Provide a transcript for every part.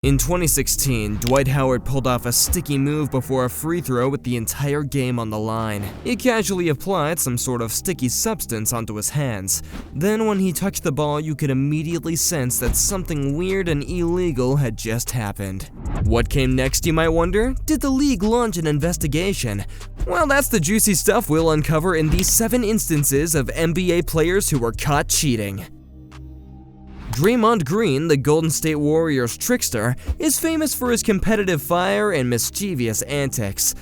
In 2016, Dwight Howard pulled off a sticky move before a free throw with the entire game on the line. He casually applied some sort of sticky substance onto his hands. Then when he touched the ball, you could immediately sense that something weird and illegal had just happened. What came next, you might wonder? Did the league launch an investigation? Well, that's the juicy stuff we'll uncover in these 7 instances of NBA players who were caught cheating. Draymond Green, the Golden State Warriors trickster, is famous for his competitive fire and mischievous antics.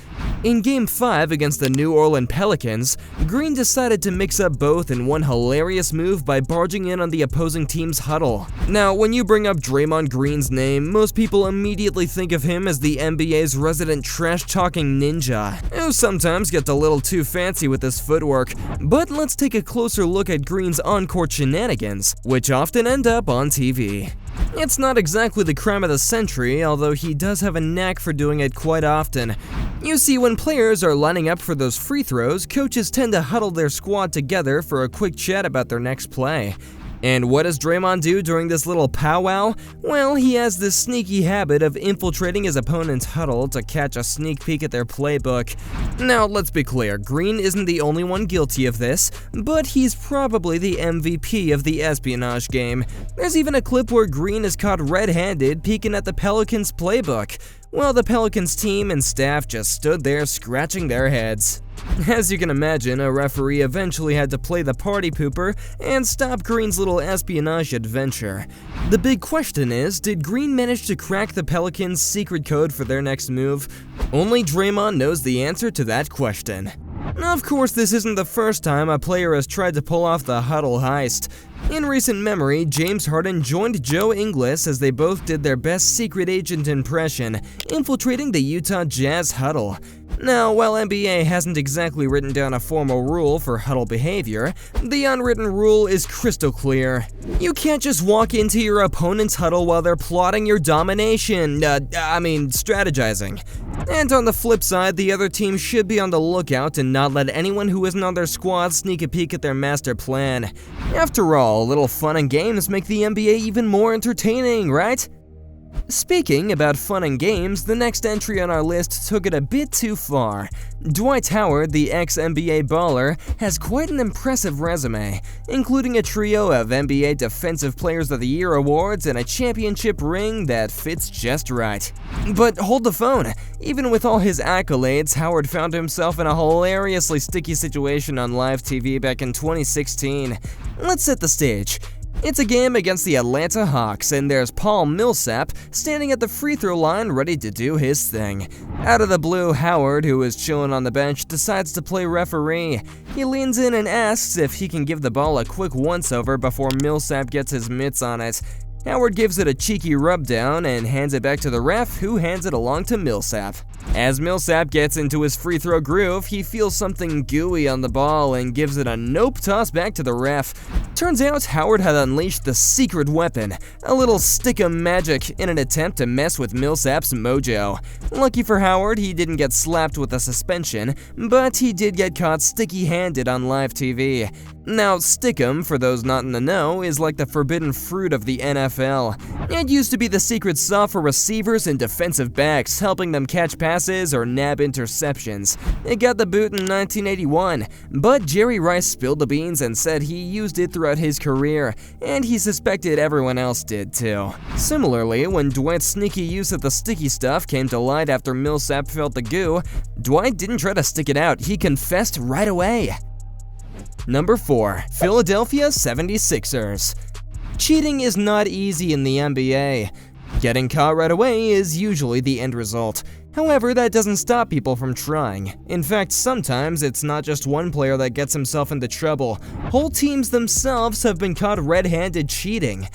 In Game 5 against the New Orleans Pelicans, Green decided to mix up both in one hilarious move by barging in on the opposing team's huddle. Now, when you bring up Draymond Green's name, most people immediately think of him as the NBA's resident trash-talking ninja, who sometimes gets a little too fancy with his footwork. But let's take a closer look at Green's on-court shenanigans, which often end up on TV. It's not exactly the crime of the century, although he does have a knack for doing it quite often. You see, when players are lining up for those free throws, coaches tend to huddle their squad together for a quick chat about their next play. And what does Draymond do during this little powwow? Well, he has this sneaky habit of infiltrating his opponent's huddle to catch a sneak peek at their playbook. Now, let's be clear, Green isn't the only one guilty of this, but he's probably the MVP of the espionage game. There's even a clip where Green is caught red-handed peeking at the Pelicans' playbook, while the Pelicans team and staff just stood there scratching their heads. As you can imagine, a referee eventually had to play the party pooper and stop Green's little espionage adventure. The big question is, did Green manage to crack the Pelicans' secret code for their next move? Only Draymond knows the answer to that question. Of course, this isn't the first time a player has tried to pull off the huddle heist. In recent memory, James Harden joined Joe Ingles as they both did their best secret agent impression, infiltrating the Utah Jazz huddle. Now, while NBA hasn't exactly written down a formal rule for huddle behavior, the unwritten rule is crystal clear. You can't just walk into your opponent's huddle while they're plotting your domination, strategizing. And on the flip side, the other team should be on the lookout and not let anyone who isn't on their squad sneak a peek at their master plan. After all, a little fun and games make the NBA even more entertaining, right? Speaking about fun and games, the next entry on our list took it a bit too far. Dwight Howard, the ex-NBA baller, has quite an impressive resume, including a trio of NBA Defensive Players of the Year awards and a championship ring that fits just right. But hold the phone. Even with all his accolades, Howard found himself in a hilariously sticky situation on live TV back in 2016. Let's set the stage. It's a game against the Atlanta Hawks, and there's Paul Millsap standing at the free throw line ready to do his thing. Out of the blue, Howard, who is chilling on the bench, decides to play referee. He leans in and asks if he can give the ball a quick once-over before Millsap gets his mitts on it. Howard gives it a cheeky rub down and hands it back to the ref, who hands it along to Millsap. As Millsap gets into his free throw groove, he feels something gooey on the ball and gives it a nope toss back to the ref. Turns out Howard had unleashed the secret weapon, a little stick of magic, in an attempt to mess with Millsap's mojo. Lucky for Howard, he didn't get slapped with a suspension, but he did get caught sticky-handed on live TV. Now, stickum, for those not in the know, is like the forbidden fruit of the NFL. It used to be the secret sauce for receivers and defensive backs, helping them catch passes or nab interceptions. It got the boot in 1981, but Jerry Rice spilled the beans and said he used it throughout his career, and he suspected everyone else did too. Similarly, when Dwight's sneaky use of the sticky stuff came to light after Millsap felt the goo, Dwight didn't try to stick it out, he confessed right away. Number 4. Philadelphia 76ers. Cheating is not easy in the NBA. Getting caught right away is usually the end result. However, that doesn't stop people from trying. In fact, sometimes it's not just one player that gets himself into trouble. Whole teams themselves have been caught red-handed cheating.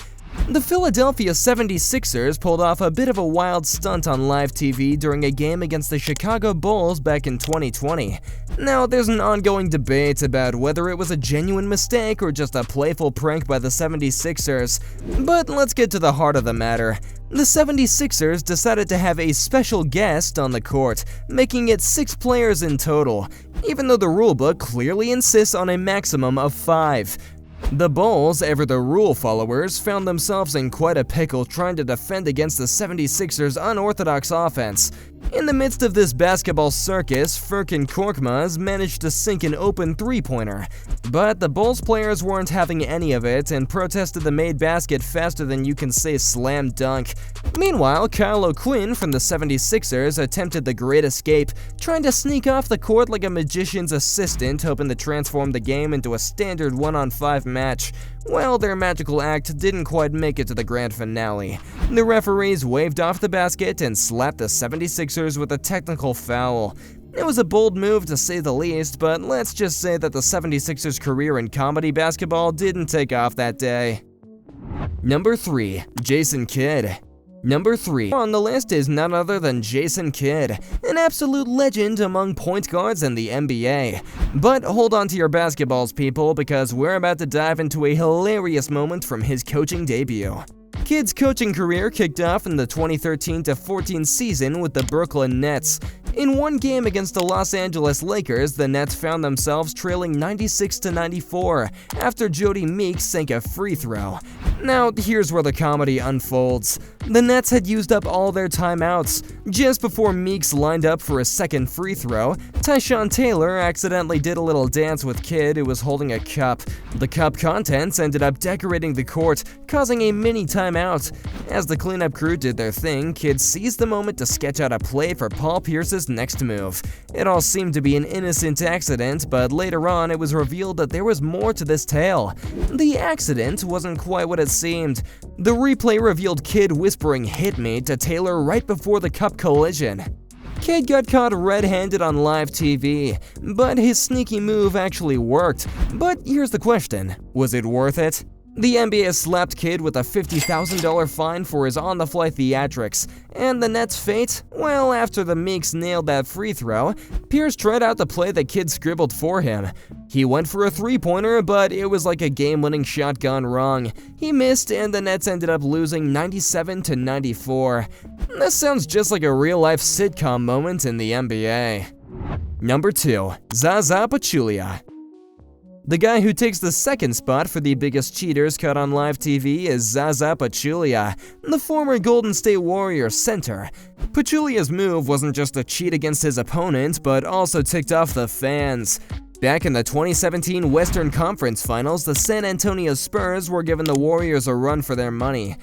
The Philadelphia 76ers pulled off a bit of a wild stunt on live TV during a game against the Chicago Bulls back in 2020. Now, there's an ongoing debate about whether it was a genuine mistake or just a playful prank by the 76ers, but let's get to the heart of the matter. The 76ers decided to have a special guest on the court, making it 6 players in total, even though the rulebook clearly insists on a maximum of 5. The Bulls, ever the rule followers, found themselves in quite a pickle trying to defend against the 76ers' unorthodox offense. In the midst of this basketball circus, Furkan Korkmaz managed to sink an open three-pointer. But the Bulls players weren't having any of it and protested the made basket faster than you can say slam dunk. Meanwhile, Kyle O'Quinn from the 76ers attempted the great escape, trying to sneak off the court like a magician's assistant, hoping to transform the game into a standard 1-on-5 match. Well, their magical act didn't quite make it to the grand finale. The referees waved off the basket and slapped the 76ers with a technical foul. It was a bold move to say the least, but let's just say that the 76ers' career in comedy basketball didn't take off that day. Number 3. Jason Kidd. Number 3 on the list is none other than Jason Kidd, an absolute legend among point guards in the NBA. But hold on to your basketballs, people, because we're about to dive into a hilarious moment from his coaching debut. Kidd's coaching career kicked off in the 2013-14 season with the Brooklyn Nets. In one game against the Los Angeles Lakers, the Nets found themselves trailing 96-94 after Jody Meeks sank a free throw. Now, here's where the comedy unfolds. The Nets had used up all their timeouts. Just before Meeks lined up for a second free throw, Tyshawn Taylor accidentally did a little dance with Kidd, who was holding a cup. The cup contents ended up decorating the court, causing a mini timeout. As the cleanup crew did their thing, Kidd seized the moment to sketch out a play for Paul Pierce's next move. It all seemed to be an innocent accident, but later on it was revealed that there was more to this tale. The accident wasn't quite what it seemed. The replay revealed Kidd whispering "hit me" to Taylor right before the cup collision. Kidd got caught red-handed on live TV, but his sneaky move actually worked. But here's the question, was it worth it? The NBA slapped Kidd with a $50,000 fine for his on-the-fly theatrics, and the Nets' fate? Well, after the Meeks nailed that free throw, Pierce tried out the play that Kidd scribbled for him. He went for a three-pointer, but it was like a game-winning shot gone wrong. He missed, and the Nets ended up losing 97-94. This sounds just like a real-life sitcom moment in the NBA. Number 2. Zaza Pachulia. The guy who takes the second spot for the biggest cheaters caught on live TV is Zaza Pachulia, the former Golden State Warriors center. Pachulia's move wasn't just a cheat against his opponent, but also ticked off the fans. Back in the 2017 Western Conference Finals, the San Antonio Spurs were giving the Warriors a run for their money.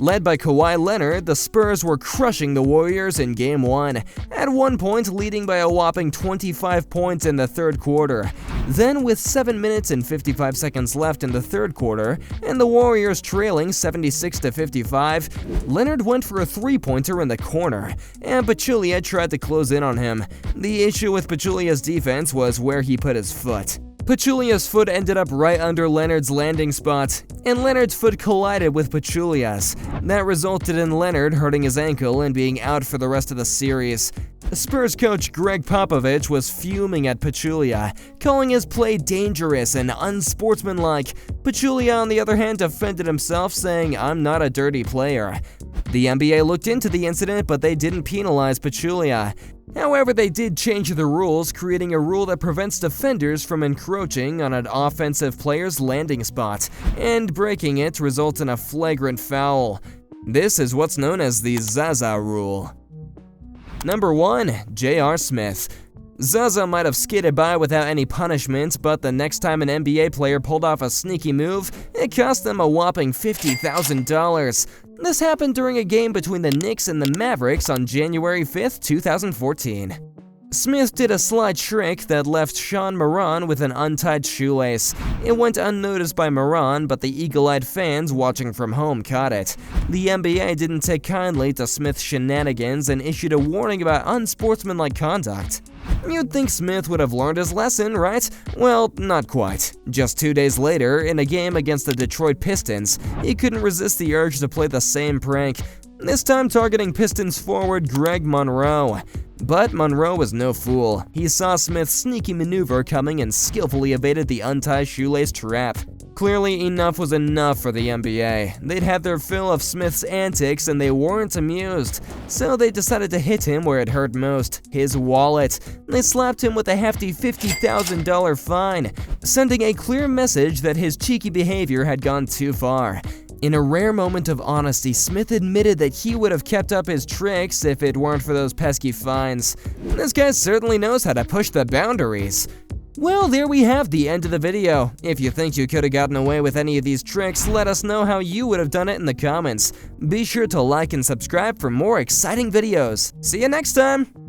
Led by Kawhi Leonard, the Spurs were crushing the Warriors in Game 1, at one point leading by a whopping 25 points in the third quarter. Then, with 7 minutes and 55 seconds left in the third quarter, and the Warriors trailing 76-55, Leonard went for a three-pointer in the corner, and Pachulia tried to close in on him. The issue with Pachulia's defense was where he put his foot. Pachulia's foot ended up right under Leonard's landing spot, and Leonard's foot collided with Pachulia's. That resulted in Leonard hurting his ankle and being out for the rest of the series. Spurs coach Greg Popovich was fuming at Pachulia, calling his play dangerous and unsportsmanlike. Pachulia, on the other hand, defended himself, saying, "I'm not a dirty player." The NBA looked into the incident, but they didn't penalize Pachulia. However, they did change the rules, creating a rule that prevents defenders from encroaching on an offensive player's landing spot, and breaking it results in a flagrant foul. This is what's known as the Zaza rule. Number 1. J.R. Smith. Zaza might have skated by without any punishment, but the next time an NBA player pulled off a sneaky move, it cost them a whopping $50,000. This happened during a game between the Knicks and the Mavericks on January 5th, 2014. Smith did a slight trick that left Sean Moran with an untied shoelace. It went unnoticed by Moran, but the eagle-eyed fans watching from home caught it. The NBA didn't take kindly to Smith's shenanigans and issued a warning about unsportsmanlike conduct. You'd think Smith would have learned his lesson, right? Well, not quite. Just 2 days later, in a game against the Detroit Pistons, he couldn't resist the urge to play the same prank, this time targeting Pistons forward Greg Monroe. But Monroe was no fool. He saw Smith's sneaky maneuver coming and skillfully evaded the untied shoelace trap. Clearly, enough was enough for the NBA. They'd had their fill of Smith's antics and they weren't amused. So they decided to hit him where it hurt most, his wallet. They slapped him with a hefty $50,000 fine, sending a clear message that his cheeky behavior had gone too far. In a rare moment of honesty, Smith admitted that he would have kept up his tricks if it weren't for those pesky fines. This guy certainly knows how to push the boundaries. Well, there we have the end of the video. If you think you could have gotten away with any of these tricks, let us know how you would have done it in the comments. Be sure to like and subscribe for more exciting videos. See you next time!